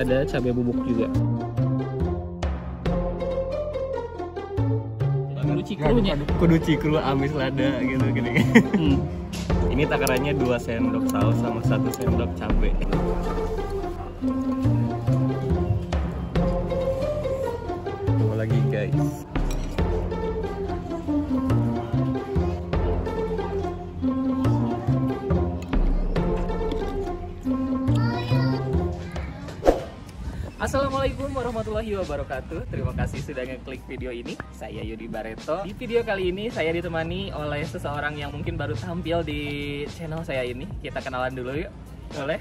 ada cabai bubuk juga. Kudu cikrunya. Kudu cikru amis lada gitu gini. Ini takarannya 2 sendok saus sama 1 sendok cabai. Coba lagi guys. Assalamualaikum warahmatullahi wabarakatuh. Terima kasih sudah ngeklik video ini. Saya Yudi Bareto. Di video kali ini saya ditemani oleh seseorang yang mungkin baru tampil di channel saya ini. Kita kenalan dulu yuk. Boleh?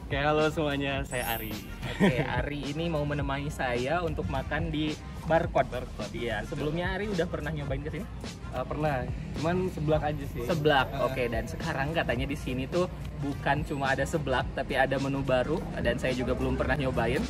Oke, halo semuanya, saya Ari. Oke, Ari ini mau menemani saya untuk makan di Barcode. Iya, sebelumnya Ari udah pernah nyobain ke sini? Pernah, cuman seblak aja sih. Seblak. Oke, dan sekarang katanya di sini tuh bukan cuma ada seblak, tapi ada menu baru dan saya juga belum pernah nyobain.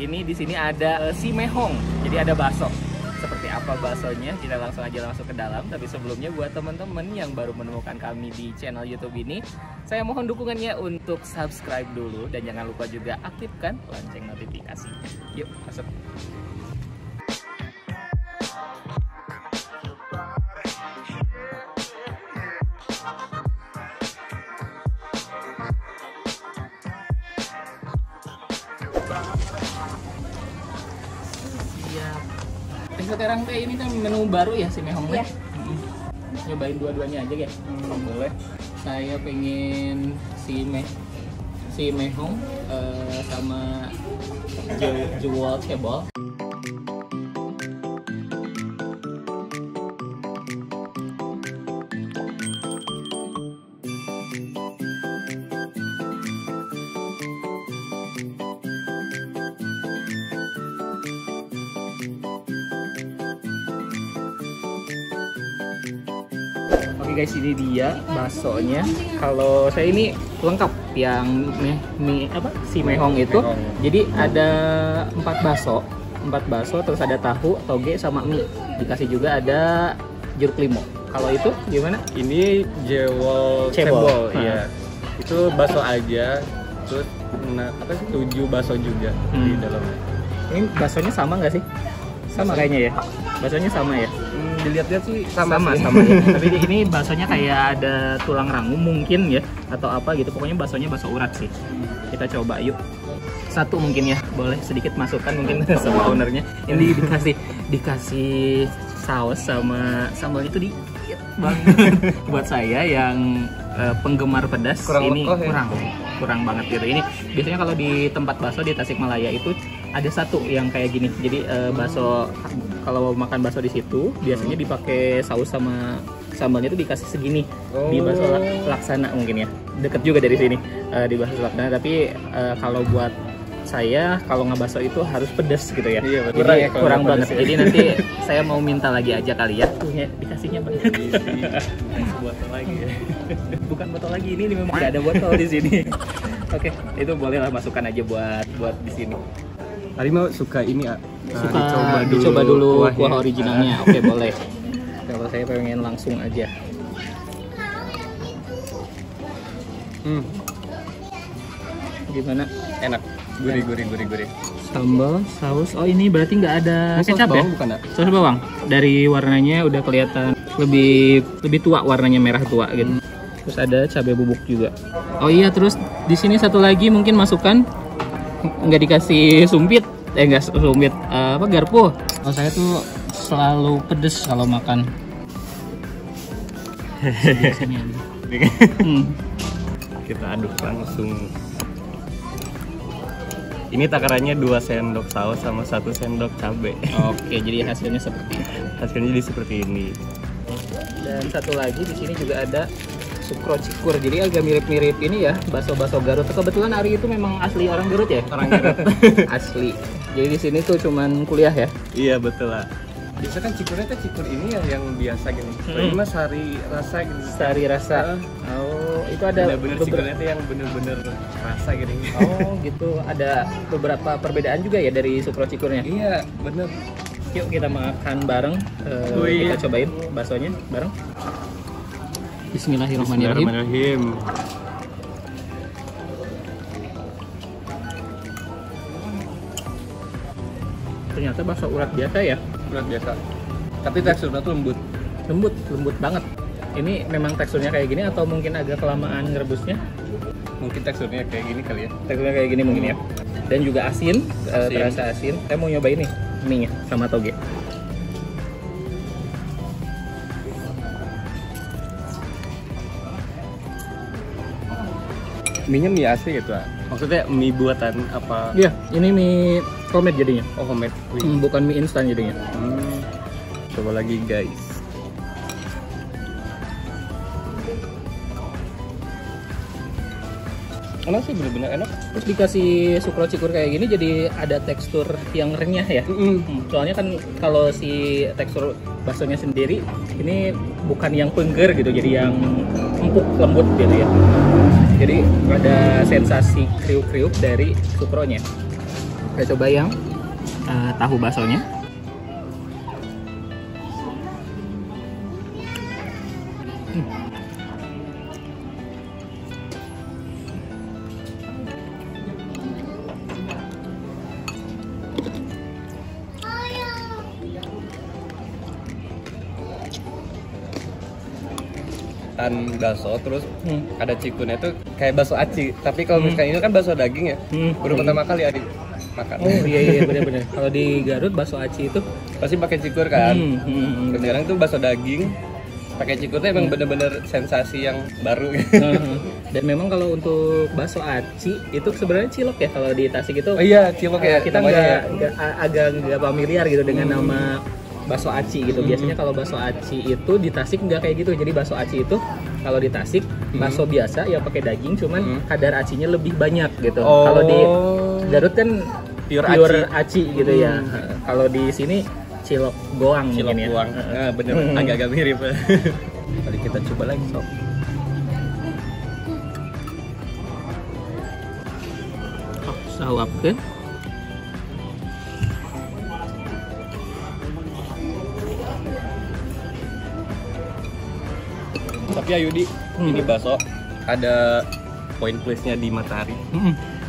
Ini di sini ada si mehong, jadi ada bakso. Seperti apa baksonya? Kita langsung aja masuk ke dalam. Tapi sebelumnya buat teman-teman yang baru menemukan kami di channel YouTube ini, saya mohon dukungannya untuk subscribe dulu dan jangan lupa juga aktifkan lonceng notifikasi. Yuk masuk. Sekarang teh ini kan menu baru ya si mehongnya. Nyobain dua-duanya aja ya. Boleh. Saya pengen si mehong sama jewel cebol. Oke guys, ini dia baksonya. Kalau saya ini lengkap yang si mehong itu. Jadi ada 4 bakso, terus ada tahu, toge sama mie. Dikasih juga ada jeruk limau. Kalau itu gimana? Ini jewel cebol, iya. Itu bakso aja, terus 7 bakso juga di dalamnya. Ini baksonya sama nggak sih? Sama kayaknya ya. Baksonya sama ya. Dilihat-lihat sih sama ya. Tapi ini baksonya kayak ada tulang rangu mungkin ya, atau apa gitu. Pokoknya baksonya bakso urat sih. Kita coba yuk. Satu mungkin ya, boleh sedikit masukkan mungkin sama ownernya. Ini dikasih saus sama sambalnya itu dikit banget. Buat saya yang penggemar pedas kurang banget gitu. Ini biasanya kalau di tempat bakso di Tasikmalaya itu ada satu yang kayak gini. Jadi bakso, kalau makan bakso di situ biasanya dipakai saus sama sambalnya itu dikasih segini. Di bakso Laksana mungkin ya. Deket juga dari sini di bakso Laksana. Tapi kalau buat saya kalau nggak bakso itu harus pedas gitu ya. Iya, jadi kurang banget. Jadi nanti saya mau minta lagi aja kali ya. Dikasihnya banyak. Botol lagi ya. Bukan botol lagi, ini memang nggak ada botol di sini. Oke, itu bolehlah masukkan aja buat di sini. Ari mau suka ini ya? Dicoba dulu kuah originalnya. Oke, boleh. Kalau saya pengen langsung aja. Gimana? Enak. Gurih. Sambal, saus. Oh, ini berarti nggak ada kecap ya? Bukan, Saus bawang. Dari warnanya udah kelihatan lebih tua, warnanya merah tua gitu. Terus ada cabai bubuk juga. Oh iya, terus di sini satu lagi mungkin masukkan, nggak dikasih sumpit, garpu. Oh, saya tuh selalu pedes kalau makan. Kita aduk langsung. Ini takarannya 2 sendok saus sama 1 sendok cabai. Oke, jadi hasilnya seperti ini. Hasilnya jadi seperti ini. Dan satu lagi di sini juga ada sukro cikur. Jadi agak mirip-mirip ini ya, bakso-bakso Garut. Kebetulan Ari itu memang asli orang Garut ya? Orang Garut. Asli. Jadi di sini tuh cuman kuliah ya? Iya, betul lah. Biasa kan cikurnya tuh cikur ini ya yang biasa gini. Ini mah sari rasa gitu. Sari rasa. Oh, itu ada bener-bener cikurnya tuh yang bener-bener rasa gini. Oh, gitu. Ada beberapa perbedaan juga ya dari sukro cikurnya? Iya, bener. Yuk kita makan bareng. Kita cobain baksonya bareng. Bismillahirrahmanirrahim. ternyata bakso urat biasa ya. Urat biasa. Tapi teksturnya tuh lembut. Lembut banget. Ini memang teksturnya kayak gini atau mungkin agak kelamaan ngerebusnya? Mungkin teksturnya kayak gini kali ya. Teksturnya kayak gini mungkin ya. Dan juga asin, terasa asin. Saya mau nyobain nih mie-nya sama toge. Mie-nya mie asli gitu, maksudnya mie buatan apa? Iya, ini mie homemade jadinya. Oh, homemade. Bukan mie instan jadinya. Coba lagi guys. Enak sih, bener-bener enak. Terus dikasih sukro cikur kayak gini jadi ada tekstur yang renyah ya. Soalnya kan kalau si tekstur baksonya sendiri ini bukan yang pengger gitu, jadi yang empuk lembut gitu ya. Jadi ada sensasi kriuk-kriuk dari sukronya. Kita coba yang tahu baksonya. Bakso terus ada cikunnya tuh kayak bakso aci, tapi kalau misalkan ini kan bakso daging ya. Baru pertama kali Adi makan. Oh iya benar-benar. Kalau di Garut bakso aci itu pasti pakai cikur kan. Sekarang tuh bakso daging pakai cikur tuh emang bener-bener sensasi yang baru. Dan memang kalau untuk bakso aci itu sebenarnya cilok ya kalau di Tasik itu. Oh iya, cilok ya. Kita agak nggak familiar gitu dengan nama bakso aci gitu. Biasanya kalau bakso aci itu di Tasik nggak kayak gitu. Jadi bakso aci itu kalau di Tasik bakso biasa ya pakai daging, cuman kadar acinya lebih banyak gitu. Kalau di Garut kan pure aci gitu ya. Kalau di sini cilok goang cilok mungkin goang. ya. Bener, agak-agak mirip. Mari kita coba lagi sob. Sawapkeun. Tapi Ayudi, ini bakso ada poin plusnya di Matahari.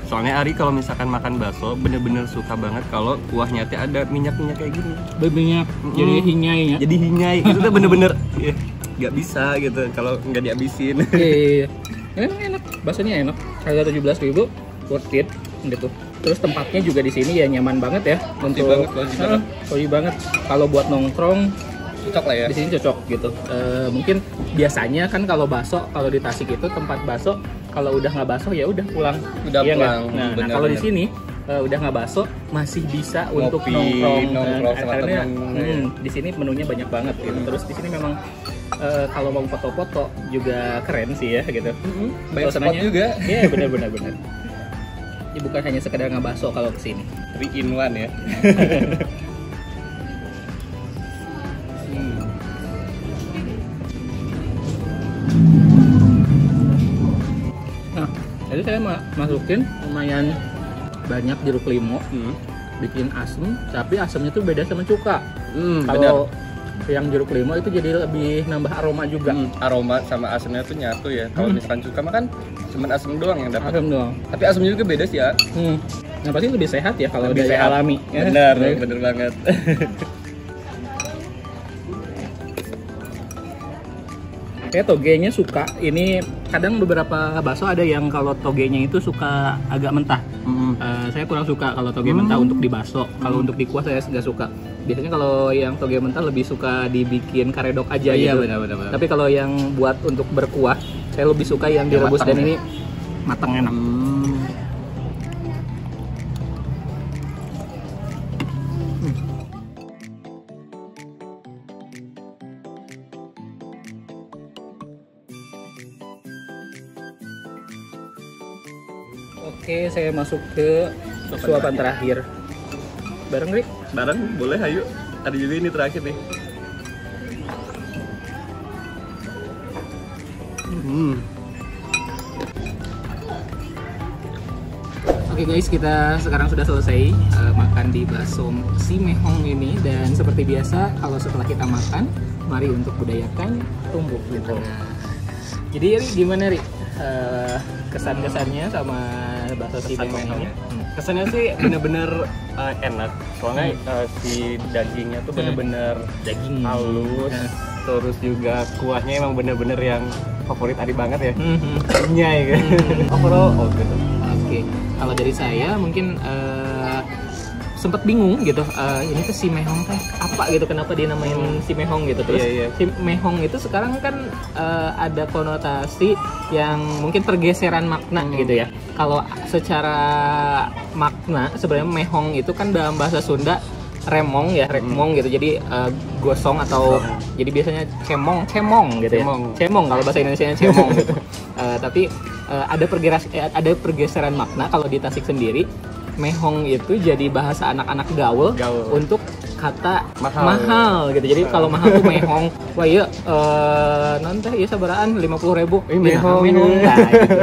Soalnya Ari kalau misalkan makan bakso bener-bener suka banget kalau kuahnya teh ada minyak-minyak kayak gini. Berminyak, jadi hinyai ya. Jadi hinyai, itu tuh bener-bener nggak bisa gitu kalau nggak dihabisin. Iya. Emang enak, baksonya enak. Harga 17.000, worth it gitu. Terus tempatnya juga di sini ya nyaman banget ya. Cozy banget. Cozy banget. Kalau buat nongkrong cocok lah ya. Di sini cocok gitu. Mungkin biasanya kan kalau bakso, kalau di Tasik itu tempat bakso kalau udah nggak bakso ya udah pulang. Udah iya pulang. Nah kalau di sini udah nggak bakso masih bisa untuk nongkrong sama karena temen. di sini menunya banyak banget gitu. Terus di sini memang kalau mau foto-foto juga keren sih ya gitu. Banyak spot juga. Iya benar. Ini bukan hanya sekedar ngebakso kalau kesini. 3 in 1 ya. Nah, jadi saya masukin lumayan banyak jeruk limau, bikin asem, tapi asemnya tuh beda sama cuka. Kalau yang jeruk limau itu jadi lebih nambah aroma juga. Aroma sama asemnya tuh nyatu ya. Kalau misalkan cuka mah kan cuma asem doang yang dapat. Asem doang. Tapi asemnya juga beda sih ya. Nah pasti lebih sehat ya kalau dari sehat. alami. Bener banget. Kayak togenya suka. Ini kadang beberapa bakso ada yang kalau togenya itu suka agak mentah. Saya kurang suka kalau toge mentah untuk di bakso. Kalau untuk di kuah saya nggak suka. Biasanya kalau yang toge mentah lebih suka dibikin karedok aja gitu. Iya benar. Tapi kalau yang buat untuk berkuah, saya lebih suka yang direbus dan ini matang enak. Oke, saya masuk ke suapan terakhir. Bareng, Rik? Bareng, boleh, ayo. Ada juga ini terakhir nih. Oke guys, kita sekarang sudah selesai makan di bakso si Mehong ini. Dan seperti biasa, kalau setelah kita makan, mari untuk budayakan tumbuk gitu. Jadi Rik, gimana Rik? Kesan-kesannya sama bakso si Kesan mehong ini? mehongnya. Kesannya sih bener-bener enak. Soalnya si dagingnya tuh bener-bener Daging halus. Nah. Terus juga kuahnya emang bener-bener yang favorit Ari banget ya. Mhm. Nyai kan. Overall gitu. Oke, kalau dari saya mungkin sempat bingung gitu, ini tuh si mehong teh apa gitu, kenapa dia namain si mehong gitu. Terus Iya. si mehong itu sekarang kan ada konotasi yang mungkin pergeseran makna gitu ya. Kalau secara makna sebenarnya mehong itu kan dalam bahasa Sunda remong ya, remong gitu. Jadi gosong atau jadi biasanya cemong gitu ya. Cemong kalau bahasa Indonesianya cemong gitu. Tapi ada pergeseran makna kalau di Tasik sendiri. Mehong itu jadi bahasa anak-anak gaul untuk kata mahal gitu. Jadi kalau mahal tuh mehong. Wah iya, non teh iya sabaraan 50.000. Mehong. Nah, gitu.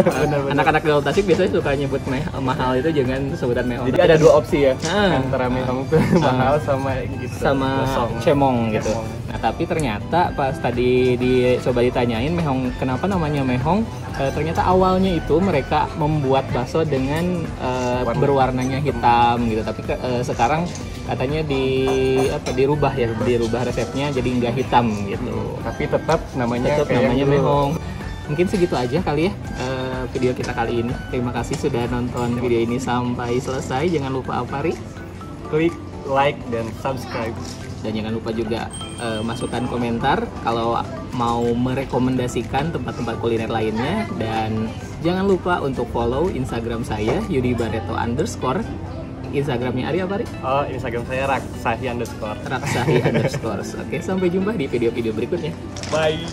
Anak-anak gaul Tasik biasanya suka nyebut mahal itu dengan sebutan mehong. Jadi ada dua opsi ya, Ah. antara mehong tuh mahal sama gitu. Sama Gosong. cemong gitu. Cemong. Nah tapi ternyata pas tadi coba ditanyain mehong kenapa namanya mehong, ternyata awalnya itu mereka membuat bakso dengan berwarnanya hitam gitu. Tapi sekarang katanya dirubah resepnya jadi nggak hitam gitu. Tapi tetap namanya mehong. Mungkin segitu aja kali ya video kita kali ini. Terima kasih sudah nonton video ini sampai selesai. Jangan lupa apa, Ri? Klik like dan subscribe. Dan jangan lupa juga masukkan komentar kalau mau merekomendasikan tempat-tempat kuliner lainnya. Dan jangan lupa untuk follow Instagram saya @yudibarreto_. Instagramnya Ari apa, Ri? Oh, Instagram saya raksahi_. Raksahi_. Oke, sampai jumpa di video-video berikutnya. Bye.